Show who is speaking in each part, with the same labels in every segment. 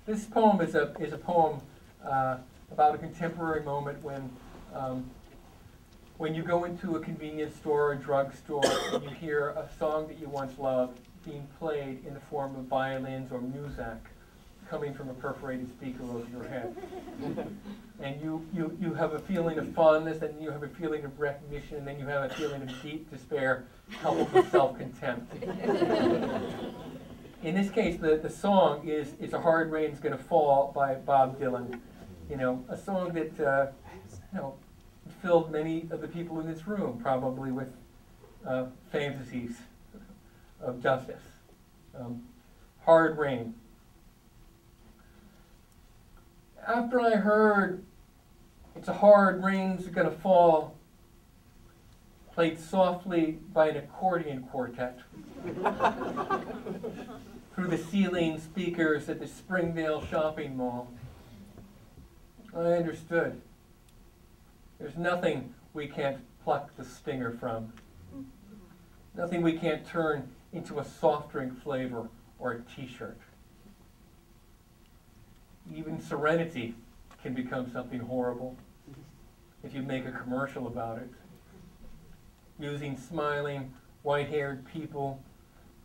Speaker 1: This poem is a poem about a contemporary moment when you go into a convenience store or a drugstore and you hear a song that you once loved being played in the form of violins or muzak coming from a perforated speaker over your head. And you have a feeling of fondness, and you have a feeling of recognition, and then you have a feeling of deep despair coupled with self-contempt. In this case, the song is "It's a Hard Rain's Gonna Fall" by Bob Dylan. You know, a song that filled many of the people in this room probably with fantasies of justice. Hard rain. After I heard "It's a Hard Rain's Gonna Fall" played softly by an accordion quartet through the ceiling speakers at the Springdale shopping mall, I understood. There's nothing we can't pluck the stinger from. Nothing we can't turn into a soft drink flavor or a t-shirt. Even serenity can become something horrible if you make a commercial about it. Using smiling, white-haired people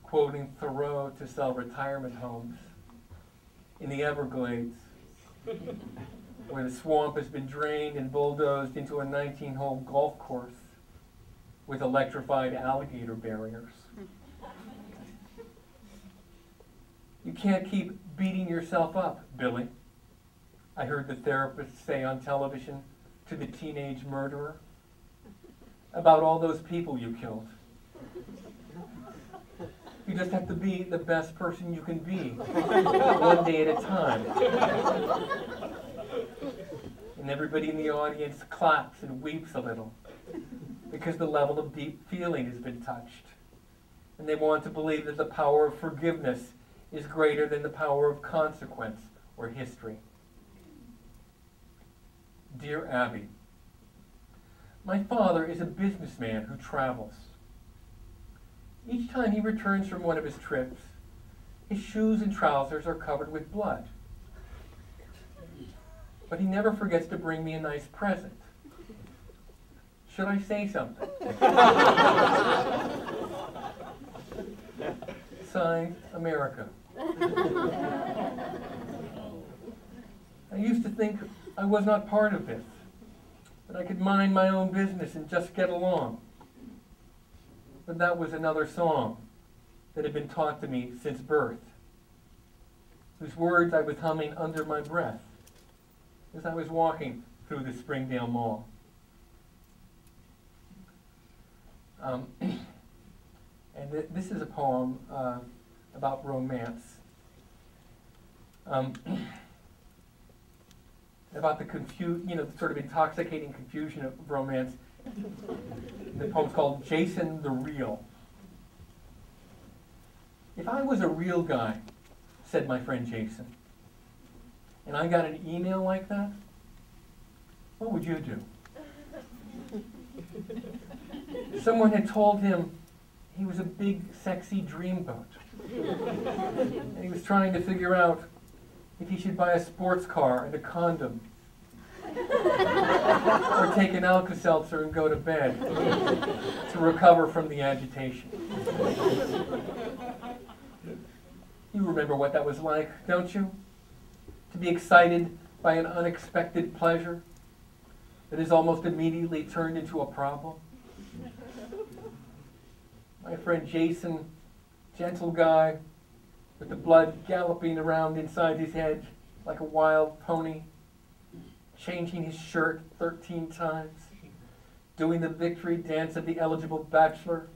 Speaker 1: quoting Thoreau to sell retirement homes in the Everglades, where the swamp has been drained and bulldozed into a 19-hole golf course with electrified alligator barriers. You can't keep beating yourself up, Billy, I heard the therapist say on television to the teenage murderer about all those people you killed. You just have to be the best person you can be, one day at a time. And everybody in the audience claps and weeps a little because the level of deep feeling has been touched. And they want to believe that the power of forgiveness is greater than the power of consequence or history. Dear Abby, my father is a businessman who travels. Each time he returns from one of his trips, his shoes and trousers are covered with blood. But he never forgets to bring me a nice present. Should I say something? Signed, America. I used to think I was not part of this, that I could mind my own business and just get along. But that was another song that had been taught to me since birth, whose words I was humming under my breath as I was walking through the Springdale Mall. This is a poem about romance, about the sort of intoxicating confusion of romance. The poem's called Jason the Real. If I was a real guy, said my friend Jason, and I got an email like that, what would you do? Someone had told him he was a big, sexy dreamboat. And he was trying to figure out if he should buy a sports car and a condom, or take an Alka-Seltzer and go to bed to recover from the agitation. You remember what that was like, don't you? To be excited by an unexpected pleasure that is almost immediately turned into a problem. My friend Jason, gentle guy, with the blood galloping around inside his head like a wild pony, changing his shirt 13 times, doing the victory dance of the eligible bachelor,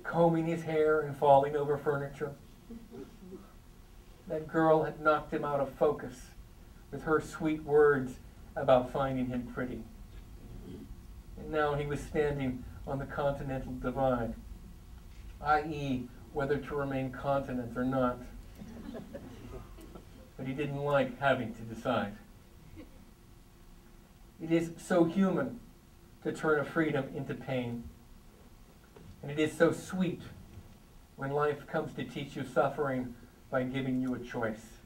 Speaker 1: combing his hair and falling over furniture. That girl had knocked him out of focus with her sweet words about finding him pretty. And now he was standing on the continental divide, i.e., whether to remain continent or not. But he didn't like having to decide. It is so human to turn a freedom into pain. And it is so sweet when life comes to teach you suffering by giving you a choice.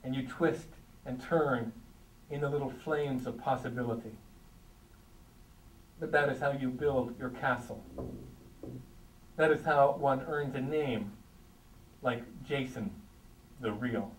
Speaker 1: and you twist and turn in the little flames of possibility. But that is how you build your castle. That is how one earns a name like Jason the Real.